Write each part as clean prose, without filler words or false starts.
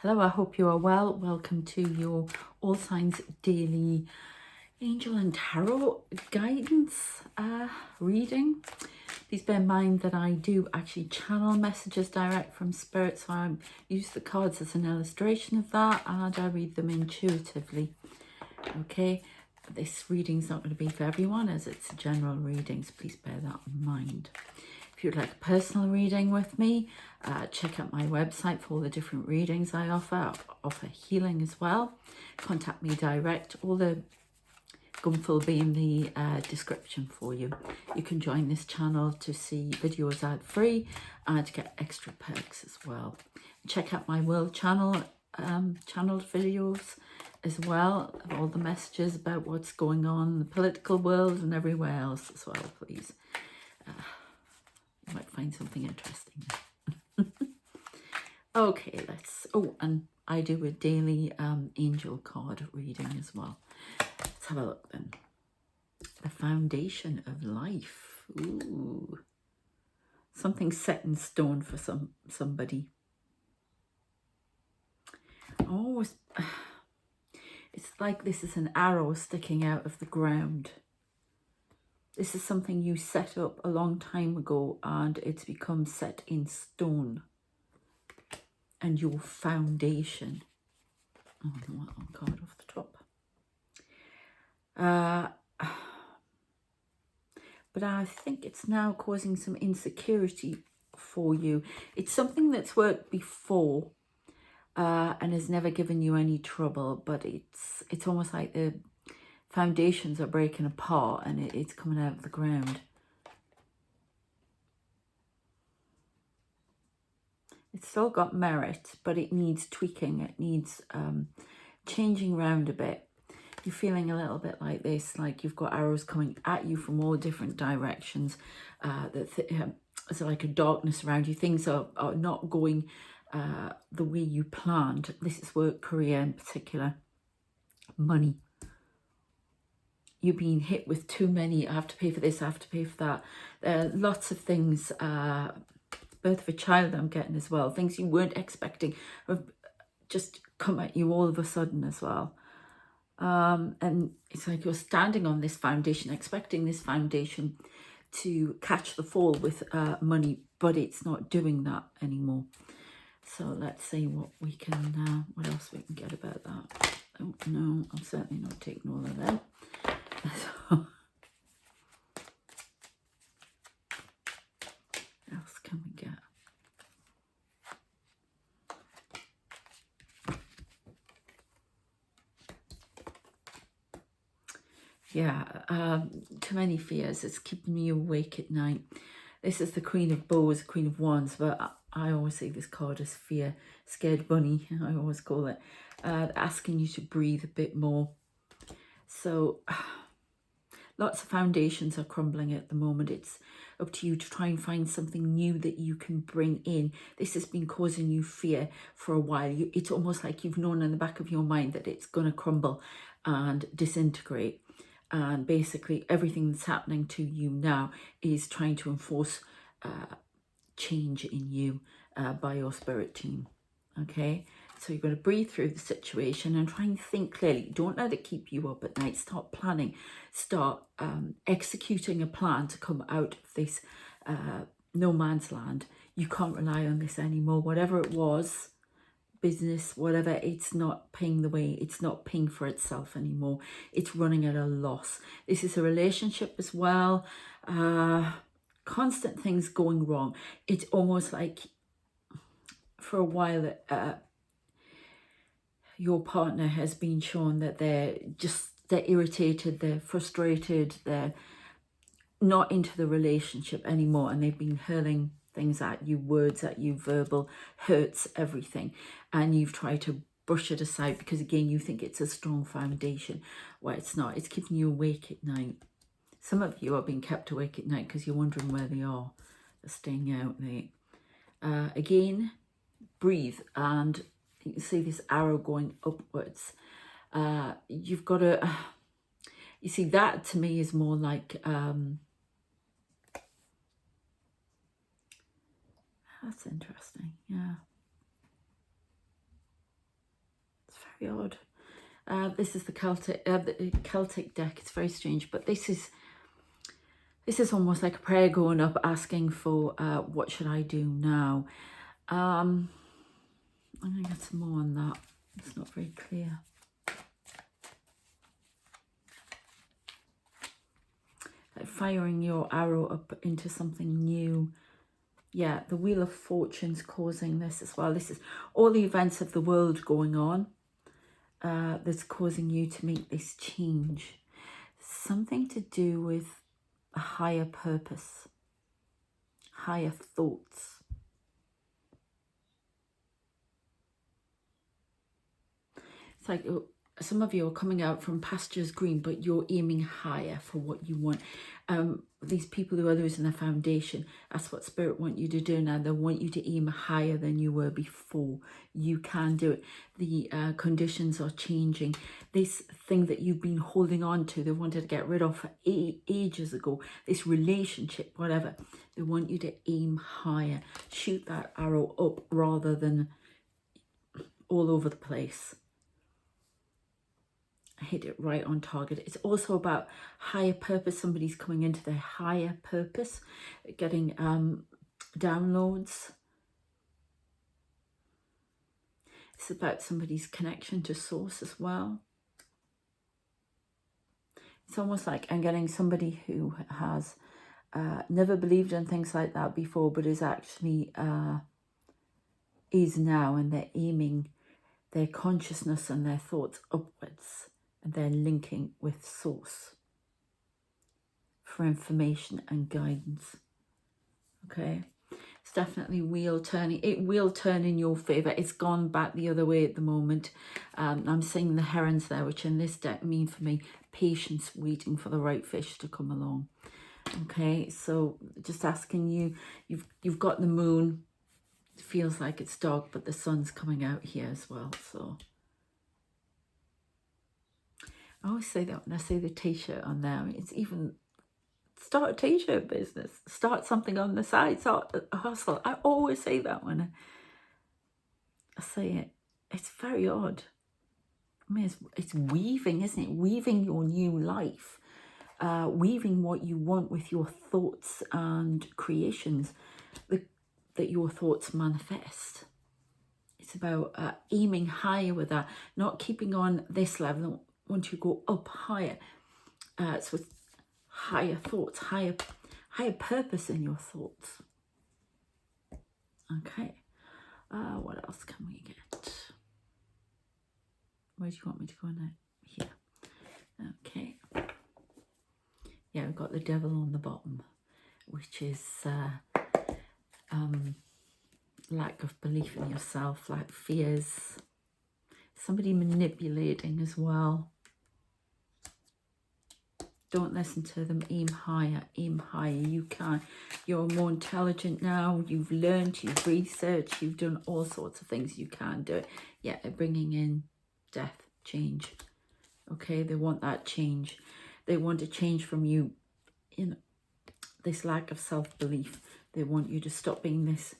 Hello, I hope you are well. Welcome to your All Signs Daily Angel and Tarot Guidance reading. Please bear in mind that I do actually channel messages direct from Spirit, so I use the cards as an illustration of that, and I read them intuitively. Okay, this reading's not going to be for everyone as it's a general reading, so please bear that in mind. If you'd like a personal reading with me, check out my website for all the different readings I offer. I offer healing as well. Contact me direct. All the info will be in the description for you. You can join this channel to see videos ad-free and to get extra perks as well. Check out my world channel, channeled videos as well, of all the messages about what's going on in the political world and everywhere else as well, please. You might find something interesting. Okay, and I do a daily angel card reading as well. Let's have a look then. The foundation of life. Ooh. Something set in stone for somebody. Oh, it's like this is an arrow sticking out of the ground. This is something you set up a long time ago and it's become set in stone. And your foundation. Oh, I want one card off the top. But I think it's now causing some insecurity for you. It's something that's worked before and has never given you any trouble, but it's almost like the foundations are breaking apart and it's coming out of the ground. It's still got merit, but it needs tweaking. It needs changing around a bit. You're feeling a little bit like this, like you've got arrows coming at you from all different directions. There's like a darkness around you. Things are not going the way you planned. This is work, career in particular. Money. You're being hit with too many. I have to pay for this, I have to pay for that. Lots of things. Birth of a child I'm getting as well. Things you weren't expecting have just come at you all of a sudden as well. And it's like you're standing on this foundation, expecting this foundation to catch the fall with money, but it's not doing that anymore. So let's see what we can, what else we can get about that. Oh no, I'm certainly not taking all of them. So, what else can we get? Yeah, too many fears. It's keeping me awake at night. This is the Queen of Bows, Queen of Wands, but I always say this card as fear, scared bunny, I always call it, asking you to breathe a bit more. So lots of foundations are crumbling at the moment. It's up to you to try and find something new that you can bring in. This has been causing you fear for a while. It's almost like you've known in the back of your mind that it's going to crumble and disintegrate. And basically everything that's happening to you now is trying to enforce change in you by your spirit team. Okay, so you're going to breathe through the situation and try and think clearly. Don't let it keep you up at night. Start planning. Start executing a plan to come out of this no man's land. You can't rely on this anymore. Whatever it was, business, whatever, it's not paying the way. It's not paying for itself anymore. It's running at a loss. This is a relationship as well. Constant things going wrong. It's almost like for a while your partner has been shown that they're irritated, they're frustrated, they're not into the relationship anymore, and they've been hurling things at you, words at you, verbal hurts, everything, and you've tried to brush it aside because again you think it's a strong foundation. Well, it's not. It's keeping you awake at night. Some of you are being kept awake at night because you're wondering where they are. They're staying out late. Again, breathe, and you can see this arrow going upwards. You've got to you see, that to me is more like that's interesting. Yeah, very odd. This is the Celtic deck. It's very strange, but this is almost like a prayer going up, asking for what should I do now. I'm going to get some more on that. It's not very clear. Like firing your arrow up into something new. Yeah, the Wheel of Fortune's causing this as well. This is all the events of the world going on that's causing you to make this change. Something to do with a higher purpose, higher thoughts. It's like some of you are coming out from pastures green, but you're aiming higher for what you want. These people who are losing their foundation, that's what Spirit want you to do now. They want you to aim higher than you were before. You can do it. The conditions are changing. This thing that you've been holding on to, they wanted to get rid of for ages ago, this relationship, whatever, they want you to aim higher. Shoot that arrow up rather than all over the place. Hit it right on target. It's also about higher purpose. Somebody's coming into their higher purpose, getting downloads. It's about somebody's connection to source as well. It's almost like I'm getting somebody who has never believed in things like that before, but is actually is now, and they're aiming their consciousness and their thoughts upwards. And they're linking with source for information and guidance. Okay, it's definitely wheel turning. It will turn in your favor. It's gone back the other way at the moment. I'm seeing the herons there, which in this deck mean for me patience, waiting for the right fish to come along. Okay, so just asking you, you've got the moon. It feels like it's dark, but the sun's coming out here as well. So I always say that when I say the t-shirt on there. I mean, it's even start a t-shirt business, start something on the side, start a hustle. I always say that when I say it. It's very odd. I mean, it's weaving, isn't it? Weaving your new life, weaving what you want with your thoughts and creations, that your thoughts manifest. It's about aiming higher with that, not keeping on this level. Want you to go up higher. It's with higher thoughts, higher purpose in your thoughts. Okay. What else can we get? Where do you want me to go now? Here. Okay. Yeah, we've got the devil on the bottom, which is lack of belief in yourself, like fears. Somebody manipulating as well. Don't listen to them. Aim higher. Aim higher. You can. You're more intelligent now. You've learned. You've researched. You've done all sorts of things. You can do it. Yeah, they're bringing in death, change. Okay, they want that change. They want to change from you, this lack of self-belief. They want you to stop being this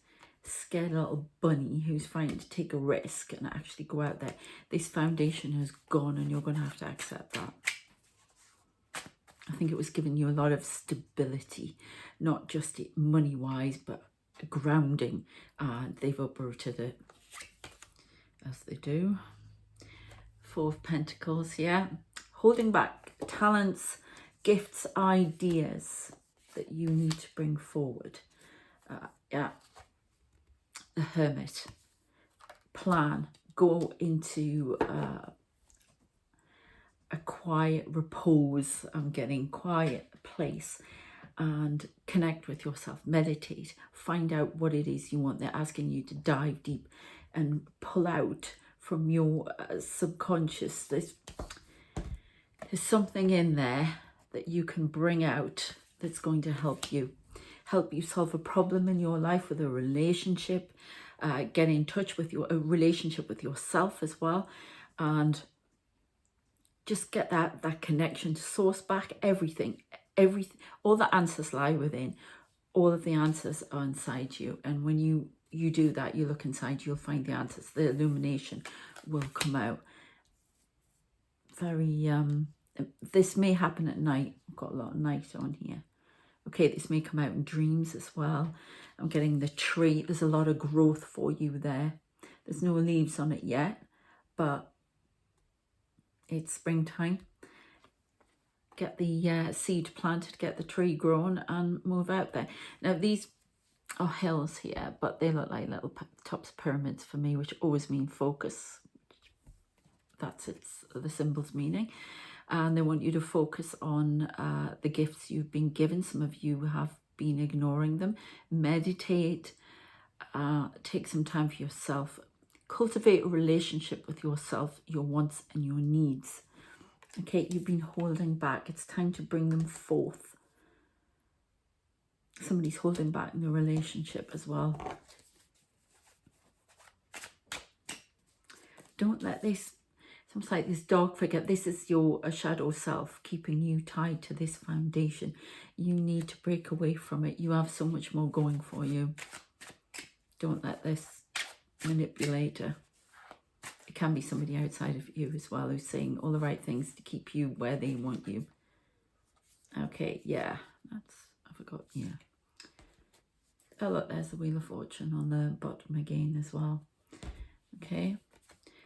scared little bunny who's trying to take a risk and actually go out there. This foundation has gone, and you're going to have to accept that. I think it was giving you a lot of stability, not just money-wise, but grounding. They've uprooted it, as they do. Four of Pentacles, yeah. Holding back talents, gifts, ideas that you need to bring forward. Yeah. The Hermit. Plan. Go into a quiet repose. I'm getting quiet place and connect with yourself. Meditate. Find out what it is you want. They're asking you to dive deep and pull out from your subconscious. There's something in there that you can bring out that's going to help you solve a problem in your life, with a relationship, get in touch with a relationship with yourself as well, and just get that connection to source back. Everything, all the answers lie within. All of the answers are inside you, and when you do that, you look inside, you'll find the answers. The illumination will come out. very, this may happen at night. I've got a lot of night on here. Okay, this may come out in dreams as well. I'm getting the tree. There's a lot of growth for you there. There's no leaves on it yet, but it's springtime. Get the seed planted, get the tree grown and move out there. Now these are hills here, but they look like little tops pyramids for me, which always mean focus. That's the symbol's meaning. And they want you to focus on the gifts you've been given. Some of you have been ignoring them. Meditate, take some time for yourself. Cultivate a relationship with yourself, your wants and your needs. Okay, you've been holding back. It's time to bring them forth. Somebody's holding back in the relationship as well. Don't let this, it's almost like this dark figure. This is your shadow self keeping you tied to this foundation. You need to break away from it. You have so much more going for you. Don't let this manipulator. It can be somebody outside of you as well who's saying all the right things to keep you where they want you. Okay, yeah, I forgot, yeah. Oh look, there's the Wheel of Fortune on the bottom again as well. Okay,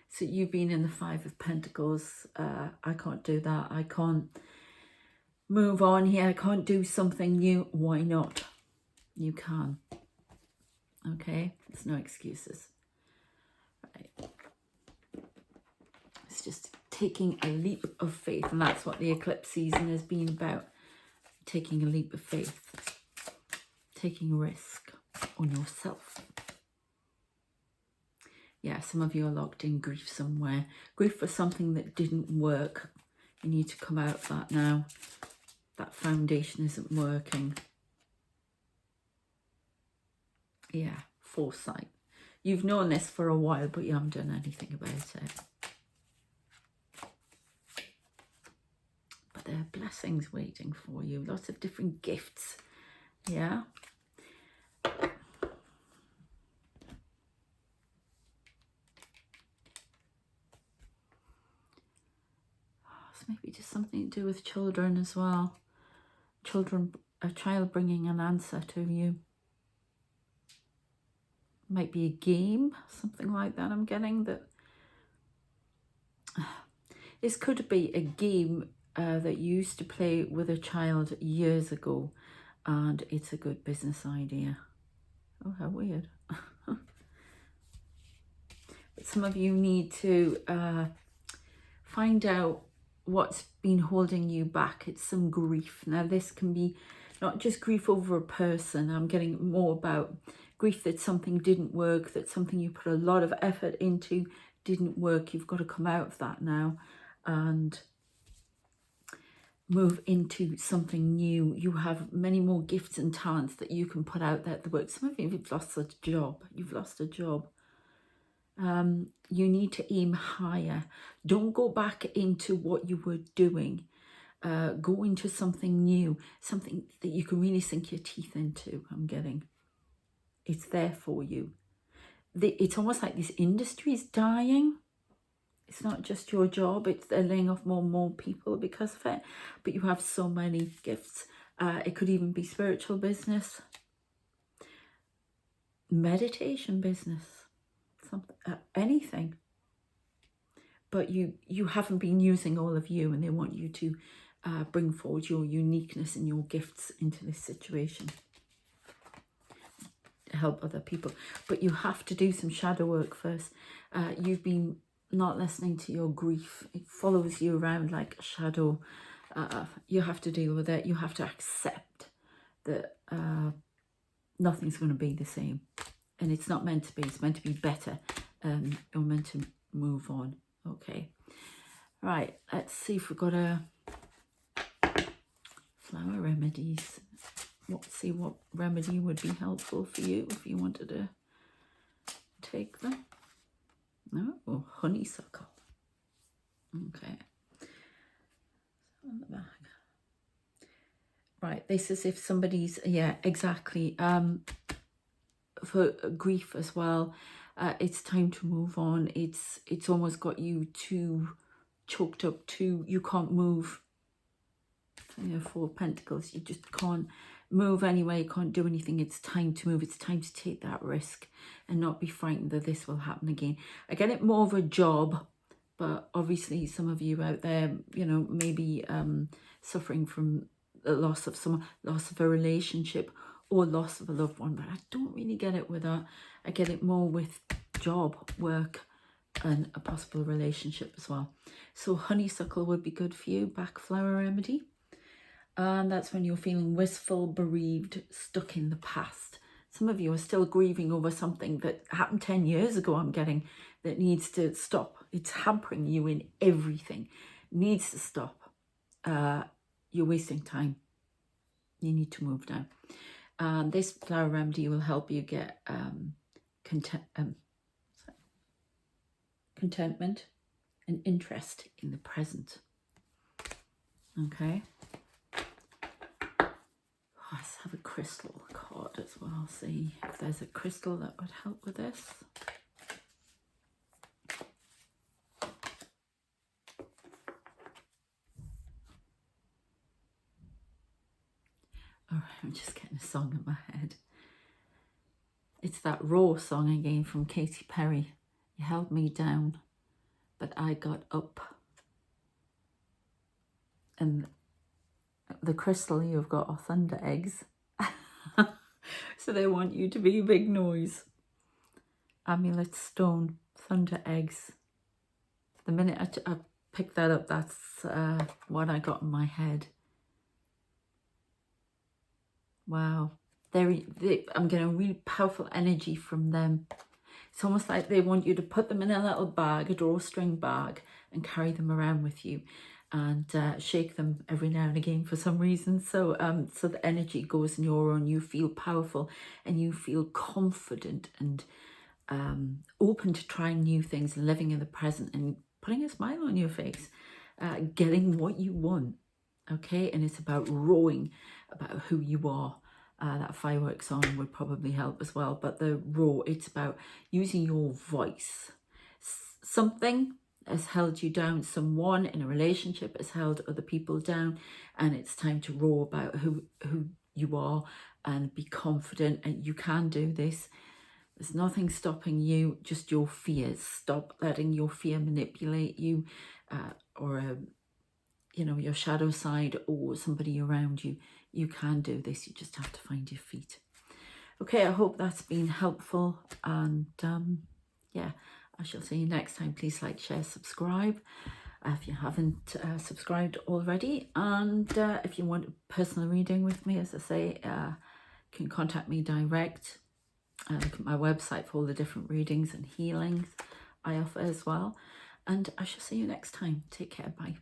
so you've been in the Five of Pentacles. I can't do that. I can't move on here. I can't do something new. Why not? You can. Okay, there's no excuses. Right. It's just taking a leap of faith, and that's what the eclipse season has been about. Taking a leap of faith, taking a risk on yourself. Yeah, some of you are locked in grief somewhere. Grief for something that didn't work. You need to come out of that now. That foundation isn't working. Yeah, foresight. You've known this for a while, but you haven't done anything about it. But there are blessings waiting for you. Lots of different gifts. Yeah. It's maybe just something to do with children as well. Children, a child bringing an answer to you. Might be a game, something like that I'm getting. That this could be a game that you used to play with a child years ago, and it's a good business idea. Oh, how weird. But some of you need to find out what's been holding you back. It's some grief. Now this can be not just grief over a person. I'm getting more about grief that something didn't work, that something you put a lot of effort into didn't work. You've got to come out of that now and move into something new. You have many more gifts and talents that you can put out there at the work. Some of you have lost a job. You've lost a job. You need to aim higher. Don't go back into what you were doing. Go into something new, something that you can really sink your teeth into. I'm getting it's there for you. It's almost like this industry is dying. It's not just your job, it's they're laying off more and more people because of it. But you have so many gifts. It could even be spiritual business, meditation business, something, anything. But you haven't been using all of you, and they want you to bring forward your uniqueness and your gifts into this situation. Help other people, but you have to do some shadow work first. You've been not listening to your grief. It follows you around like a shadow. You have to deal with it. You have to accept that nothing's going to be the same, and it's not meant to be. It's meant to be better. You're meant to move on. Okay, right, let's see if we've got a flower remedies. Let's see what remedy would be helpful for you if you wanted to take them. No, oh, honeysuckle. Okay. On the back. Right, this is if somebody's, yeah, exactly. For grief as well, it's time to move on. It's almost got you too choked up. 2, you can't move. You know, 4 of Pentacles, you just can't move anyway, you can't do anything. It's time to move. It's time to take that risk and not be frightened that this will happen again. I get it more of a job, but obviously some of you out there, you know, maybe suffering from the loss of someone, loss of a relationship, or loss of a loved one, but I don't really get it with that. I get it more with job, work, and a possible relationship as well. So honeysuckle would be good for you, back flower remedy. And that's when you're feeling wistful, bereaved, stuck in the past. Some of you are still grieving over something that happened 10 years ago, I'm getting, that needs to stop. It's hampering you in everything. It needs to stop. You're wasting time. You need to move now. This flower remedy will help you get contentment and interest in the present. Okay. Let's have a crystal card as well. See if there's a crystal that would help with this. All right, I'm just getting a song in my head. It's that Raw song again from Katy Perry. You held me down, but I got up. And the crystal you've got are thunder eggs. So they want you to be a big noise. Amulet stone, thunder eggs. The minute I picked that up, that's what I got in my head. Wow. I'm getting a really powerful energy from them. It's almost like they want you to put them in a little bag, a drawstring bag, and carry them around with you, and shake them every now and again for some reason. So so the energy goes in your own. You feel powerful and you feel confident and open to trying new things and living in the present and putting a smile on your face, getting what you want. Okay, and it's about rowing about who you are. That fireworks song would probably help as well, but the raw, it's about using your voice. Something has held you down, someone in a relationship has held other people down, and it's time to roar about who you are and be confident, and you can do this. There's nothing stopping you, just your fears. Stop letting your fear manipulate you, or you know, your shadow side or somebody around you. You can do this. You just have to find your feet. Okay, I hope that's been helpful. And yeah, I shall see you next time. Please like, share, subscribe if you haven't subscribed already. And if you want a personal reading with me, as I say, you can contact me direct. Look at my website for all the different readings and healings I offer as well. And I shall see you next time. Take care. Bye.